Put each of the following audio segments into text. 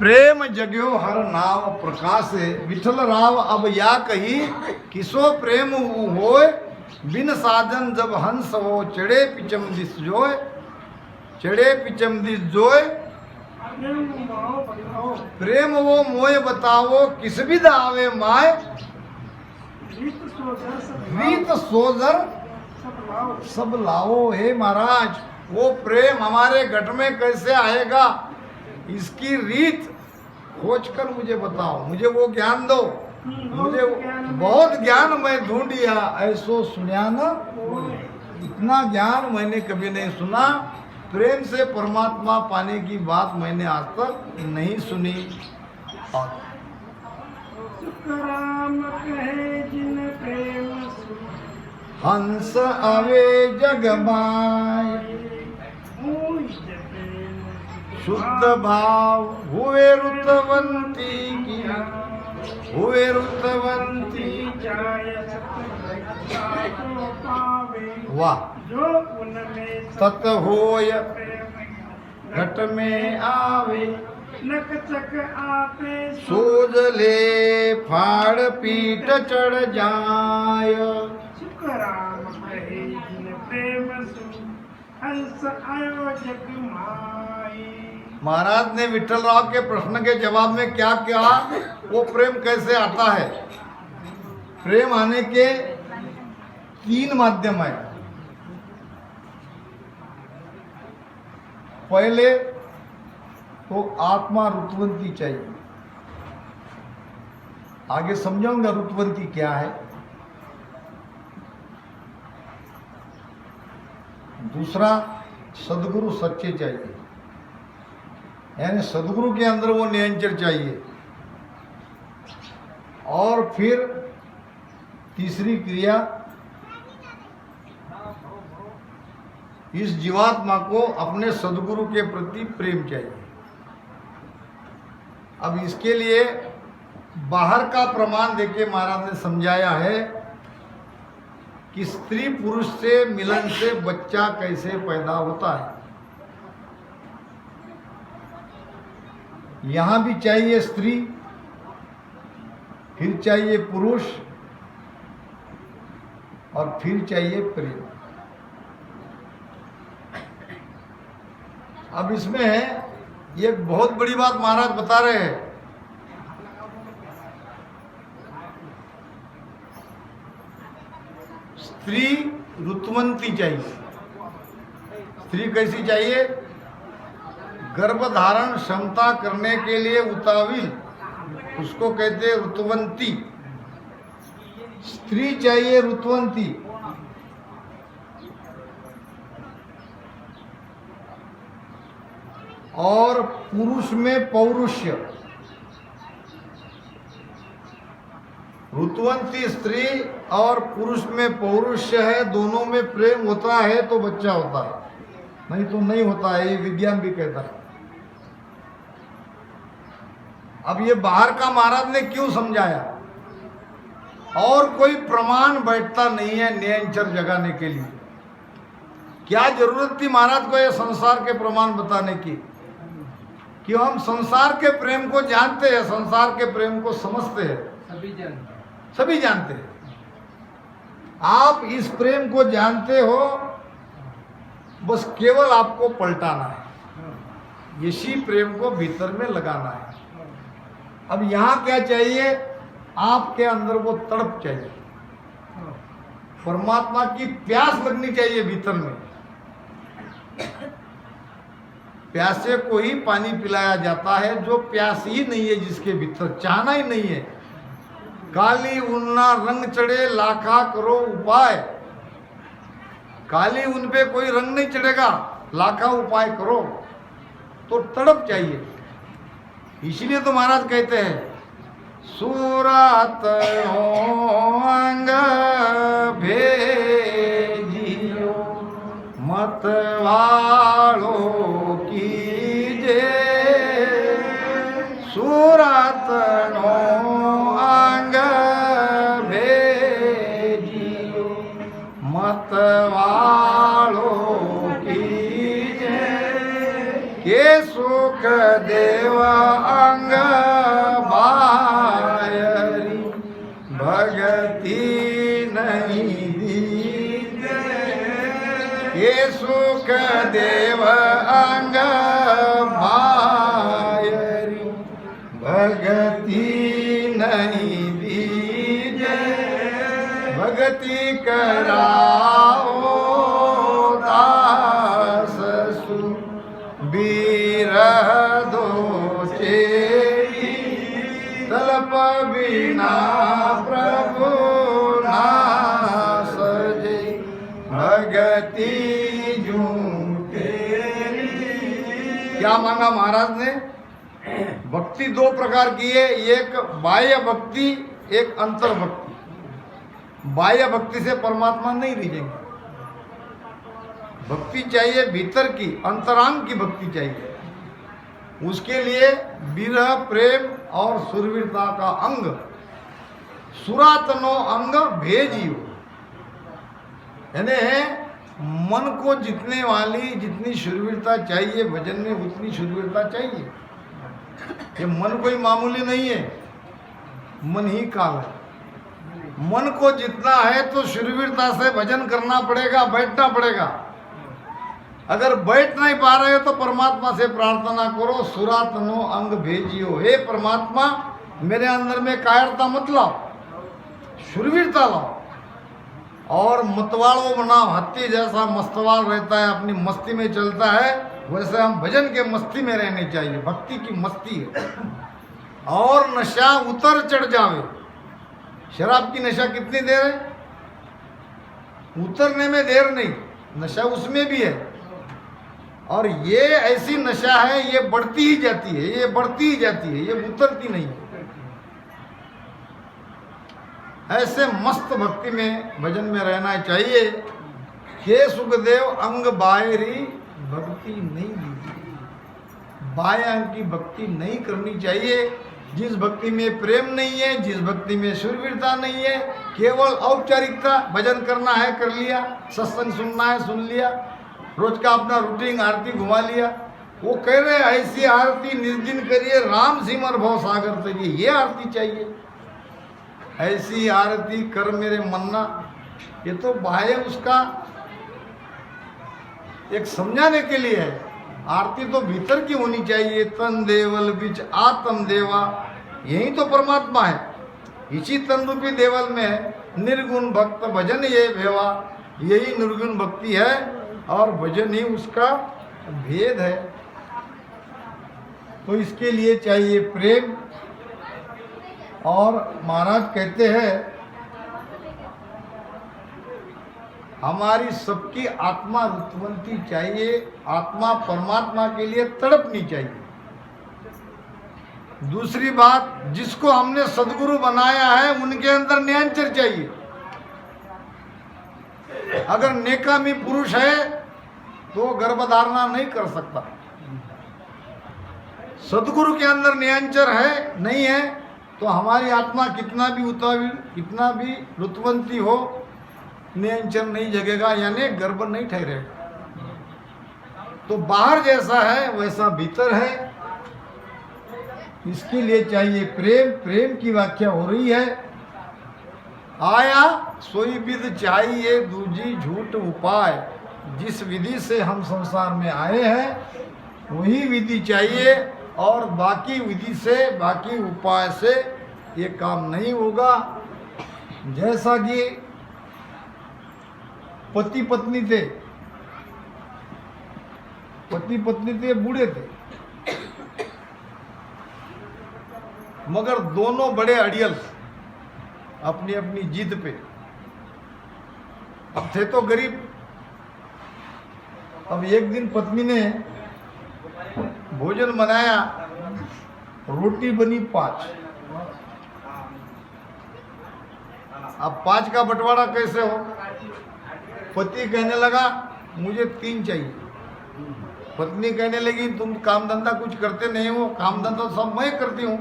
प्रेम जग्यो हर नाम प्रकाशे, विठल राव अब या कही किसो प्रेम होय, बिन साधन जब हंस हो चढ़े पिचम दिस जोय, चढ़े पिचम दिस जोय। प्रेम वो मोय बताओ किस विध आवे माय, रीत सोजर सब लाओ। हे महाराज, वो प्रेम हमारे घट में कैसे आएगा, इसकी रीत खोजकर मुझे बताओ, मुझे वो ज्ञान दो। मुझे बहुत ज्ञान मैं ढूंढिया ऐसो सुनिया न, इतना ज्ञान मैंने कभी नहीं सुना। प्रेम से परमात्मा पाने की बात मैंने आज तक नहीं सुनी। और राम कहे जिन प्रेम हंस आवे जग माय, शुद्ध भाव हुए रुतवंती की, हुए रुतवंती। वाह, जो उनमें तत होय घट में आवे, नक चक आपे सूझ ले फाड़ पीठ चढ़ जाय। सुख राम कहे जिन प्रेम सु हंस आयो जग माई। महाराज ने विठल राव के प्रश्न के जवाब में क्या कहा, वो प्रेम कैसे आता है। प्रेम आने के 3 माध्यम है। पहले तो आत्मा रुतवंती चाहिए, आगे समझाऊंगा रुतवंती क्या है। दूसरा, सदगुरु सच्चे चाहिए, यानी सदगुरु के अंदर वो निरंतर चाहिए। और फिर तीसरी क्रिया, इस जीवात्मा को अपने सदगुरु के प्रति प्रेम चाहिए। अब इसके लिए बाहर का प्रमाण देके महाराज ने समझाया है कि स्त्री पुरुष से मिलन से बच्चा कैसे पैदा होता है। यहां भी चाहिए स्त्री, फिर चाहिए पुरुष, और फिर चाहिए प्रेम। अब इसमें है ये बहुत बड़ी बात महाराज बता रहे हैं। स्त्री रुतवंती चाहिए। स्त्री कैसी चाहिए, गर्भ धारण क्षमता करने के लिए उताविल, उसको कहते हैं रुतवंती। स्त्री चाहिए रुतवंती। और पुरुष में पौरुष्य। रुतवंती स्त्री और पुरुष में पौरुष्य है, दोनों में प्रेम होता है तो बच्चा होता है, नहीं तो नहीं होता है, ये विज्ञान भी कहता है। अब ये बाहर का महाराज ने क्यों समझाया, और कोई प्रमाण बैठता नहीं है निरंतर जगाने के लिए। क्या जरूरत थी महाराज को ये संसार के प्रमाण बताने की, कि हम संसार के प्रेम को जानते हैं, संसार के प्रेम को समझते हैं, सभी जानते हैं। आप इस प्रेम को जानते हो, बस केवल आपको पलटाना है, इसी प्रेम को भीतर में लगाना है। अब यहाँ क्या चाहिए, आपके अंदर वो तड़प चाहिए, परमात्मा की प्यास लगनी चाहिए भीतर में। प्यासे को ही पानी पिलाया जाता है, जो प्यास ही नहीं है, जिसके भीतर चाहना ही नहीं है। काली उन्ना रंग चढ़े लाखा करो उपाय, काली उन पे कोई रंग नहीं चढ़ेगा, लाखा उपाय करो, तो तड़प चाहिए। इसलिए तो महाराज कहते हैं, सूरत अंग भेजियो मतवालो कीजे, सूरत नो अंग भेजियो मतवालो कीजे, के सो सुख देव अंग बायरी भगति नहीं दीजे। ये सुख देव अंग बायरी भगति नहीं दीजे। भगति कराओ दास सु बीरह दो चेरी। तलप बिना प्रभु ना सजे भगति तेरी। क्या मांगा महाराज ने? भक्ति दो प्रकार की है, एक बाह्य भक्ति, एक अंतर भक्ति। बाह्य भक्ति से परमात्मा नहीं रिझेंगे। भक्ति चाहिए भीतर की, अंतरांग की भक्ति चाहिए। उसके लिए विरह, प्रेम और सुरवीरता का अंग, सुरातनो अंग भेजियो। यानी मन को जितने वाली जितनी शुरवीरता चाहिए भजन में, उतनी शुरवीरता चाहिए। ये मन कोई मामूली नहीं है, मन ही काल है। मन को जितना है तो शुरवीरता से भजन करना पड़ेगा, बैठना पड़ेगा। अगर बैठ नहीं पा रहे हो तो परमात्मा से प्रार्थना करो, सुरातनो अंग भेजियो। हे परमात्मा, मेरे अंदर में कायरता मत लाओ, शुरवीरता लाओ। और मतवालों बनाओ, हाथी जैसा मस्तवाल रहता है, अपनी मस्ती में चलता है, वैसे हम भजन के मस्ती में रहने चाहिए। भक्ति की मस्ती है। और नशा उतर चढ़ जावे। शराब की नशा कितनी देर है? उतरने में देर नहीं, नशा उसमें भी है। और ये ऐसी नशा है, ये बढ़ती ही जाती है, ये बढ़ती ही जाती है, ये उतरती नहीं है। ऐसे मस्त भक्ति में भजन में रहना चाहिए। हे सुखदेव अंग बायरी भक्ति नहीं दी। बाह्य अंग की भक्ति नहीं करनी चाहिए। जिस भक्ति में प्रेम नहीं है, जिस भक्ति में शुरवीरता नहीं है, केवल औपचारिकता, भजन करना है कर लिया, सत्संग सुनना है सुन लिया, रोज का अपना रूटीन आरती घुमा लिया। वो कह रहे ऐसी आरती निर्दिन करिए, राम सिमर भव सागर तरिए। ये आरती चाहिए, ऐसी आरती कर मेरे मन्ना। ये तो बाह्य उसका एक समझाने के लिए है। आरती तो भीतर की होनी चाहिए। तन देवल बीच आत्म देवा, यही तो परमात्मा है। इसी तन रूपी देवल में है। निर्गुण भक्त भजन ये भेवा, यही निर्गुण भक्ति है और भजन ही उसका भेद है। तो इसके लिए चाहिए प्रेम। और महाराज कहते हैं हमारी सबकी आत्मा रुतवंती चाहिए, आत्मा परमात्मा के लिए तड़पनी चाहिए। दूसरी बात, जिसको हमने सदगुरु बनाया है उनके अंदर न्यायचर चाहिए। अगर नेकामी पुरुष है तो गर्भधारणा नहीं कर सकता। सदगुरु के अंदर न्यायचर है नहीं है तो हमारी आत्मा कितना भी उतावली, कितना भी रुतवंती हो, न्यायचर नहीं जगेगा, यानी गर्भ नहीं ठहरेगा। तो बाहर जैसा है वैसा भीतर है। इसके लिए चाहिए प्रेम। प्रेम की व्याख्या हो रही है, आया सोई विधि चाहिए दूजी झूठ उपाय। जिस विधि से हम संसार में आए हैं वही विधि चाहिए, और बाकी विधि से, बाकी उपाय से ये काम नहीं होगा। जैसा कि पति पत्नी थे, पति पत्नी थे, बूढ़े थे, मगर दोनों बड़े अड़ियल अपनी अपनी जिद पे। अब थे तो गरीब। अब एक दिन पत्नी ने भोजन बनाया, रोटी बनी 5। अब 5 का बंटवारा कैसे हो? पति कहने लगा मुझे 3 चाहिए। पत्नी कहने लगी तुम काम धंधा कुछ करते नहीं हो, काम धंधा सब मैं करती हूँ,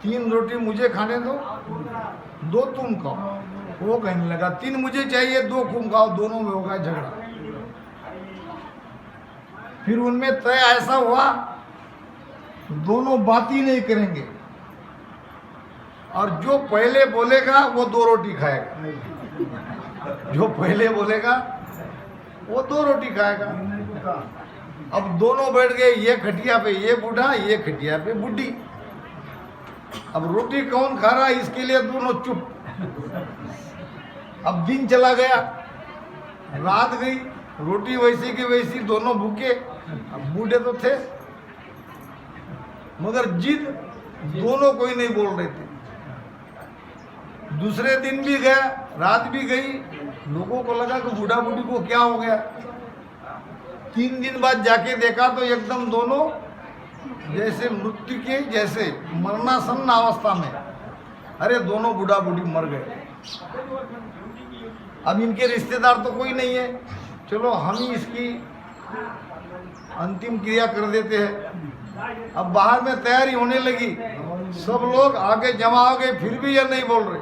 3 रोटी मुझे खाने दो, 2 तुम खाओ। वो कहने लगा 3 मुझे चाहिए, 2 तुम खाओ। दोनों में होगा झगड़ा। फिर उनमें तय ऐसा हुआ तो दोनों बात ही नहीं करेंगे, और जो पहले बोलेगा वो 2 रोटी खाएगा। जो पहले बोलेगा वो 2 रोटी खाएगा। अब दोनों बैठ गए, ये खटिया पे ये बूढ़ा, ये खटिया पे बूढ़ी। अब रोटी कौन खा रहा है इसके लिए दोनों चुप। अब दिन चला गया, रात गई, रोटी वैसी की वैसी, दोनों भूखे। अब बूढ़े तो थे मगर जिद दोनों कोई नहीं बोल रहे थे। दूसरे दिन भी गया, रात भी गई, लोगों को लगा कि बूढ़ा बूढ़ी को क्या हो गया। 3 दिन बाद जाके देखा तो एकदम दोनों जैसे मृत्यु के जैसे मरणासन्न अवस्था में। अरे दोनों बूढ़ा बूढ़ी मर गए। अब इनके रिश्तेदार तो कोई नहीं है, चलो हम ही इसकी अंतिम क्रिया कर देते हैं। अब बाहर में तैयारी होने लगी, सब लोग आगे जमा हो गए, फिर भी ये नहीं बोल रहे,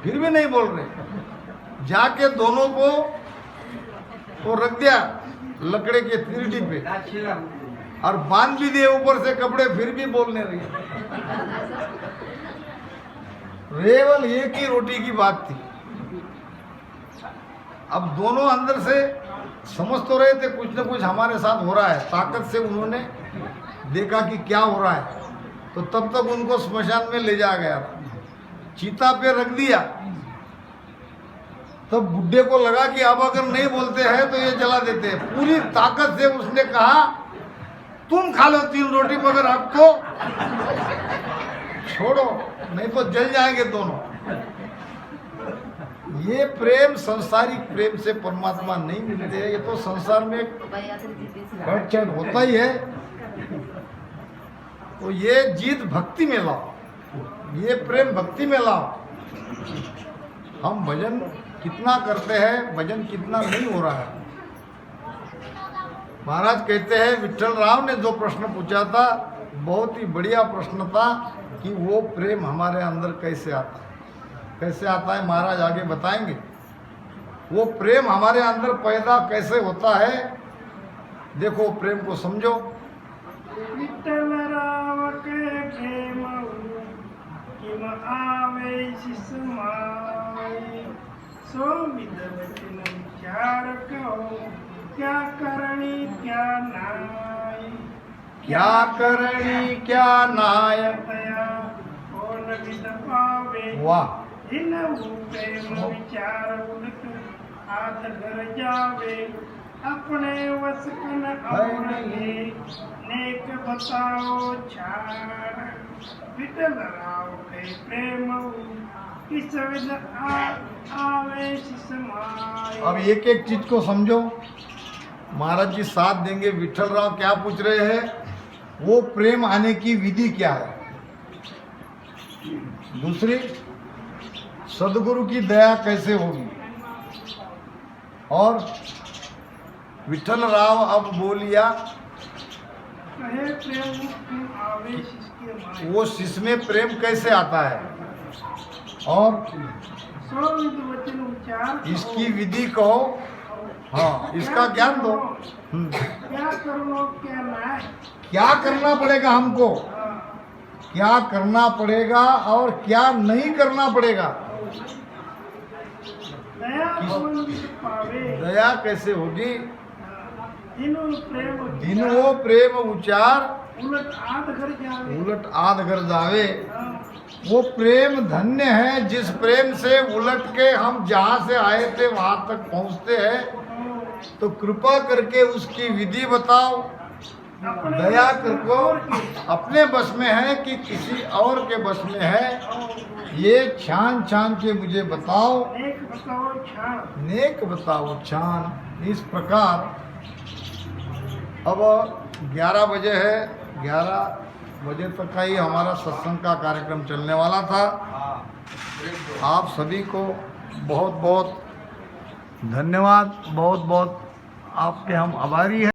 फिर भी नहीं बोल रहे। जाके दोनों को तो रख दिया लकड़े के तिरडी पे और बांध भी दिए ऊपर से कपड़े, फिर भी बोलने लगे। केवल एक ही रोटी की बात थी। अब दोनों अंदर से समझ तो रहे थे कुछ न कुछ हमारे साथ हो रहा है। ताकत से उन्होंने देखा कि क्या हो रहा है, तो तब तक उनको स्मशान में ले जाया गया, चीता पे रख दिया। तब बुड्ढे को लगा कि अब अगर नहीं बोलते हैं तो ये जला देते हैं। पूरी ताकत से उसने कहा तुम खा लो 3 रोटी, मगर आपको छोड़ो नहीं तो जल जाएंगे दोनों। ये प्रेम संसारिक प्रेम से परमात्मा नहीं मिलते हैं। ये तो संसार में खर्चन होता ही है। तो ये जीत भक्ति में लाओ, ये प्रेम भक्ति में लाओ। हम भजन कितना करते हैं, भजन कितना नहीं हो रहा है। महाराज कहते हैं विठल राव ने जो प्रश्न पूछा था बहुत ही बढ़िया प्रश्न था कि वो प्रेम हमारे अंदर कैसे आता है। कैसे आता है महाराज आगे बताएंगे। वो प्रेम हमारे अंदर पैदा कैसे होता है, देखो प्रेम को समझो। विठ्ठल राव के प्रेम किम आवेशिस माई, सो विद वचन विचार कहो, क्या करणी क्या नाय। क्या करणी क्या नाय। दया कौन विद पावे, वाह। इन प्रेम विचार उलट हाथ घर जावे, अपने वस कन अपने नेक बताओ छाड़। विठल राव के प्रेम किस विध आवेश समाय। अब एक एक चीज को समझो। महाराज जी साथ देंगे। विठल राव क्या पूछ रहे हैं, वो प्रेम आने की विधि क्या है। दूसरी, सदगुरु की दया कैसे होगी। और विठल राव अब बोलिया कहे प्रेम आवेश इसके माय, वो शिष्य में प्रेम कैसे आता है। और सो विद वचन विचार इसकी विधि कहो। हाँ, इसका ज्ञान दो। क्या करो क्या नाय। क्या करना पड़ेगा हमको, क्या करना पड़ेगा और क्या नहीं करना पड़ेगा। दया कौन विद पावे, दया कैसे होगी। दिन वो प्रेम उचार उलट आध घर जावे। उलट आध घर जावे। वो प्रेम धन्य है जिस प्रेम से उलट के हम जहाँ से आए थे वहां तक पहुँचते हैं। तो कृपा करके उसकी विधि बताओ। दया करको अपने बस में है कि किसी और के बस में है, ये छान छान के मुझे बताओ। नेक बताओ छान। नेक बताओ छान। इस प्रकार अब 11 बजे है, 11 बजे तक का ही हमारा सत्संग का कार्यक्रम चलने वाला था। आप सभी को बहुत बहुत धन्यवाद, बहुत बहुत आपके हम आभारी हैं।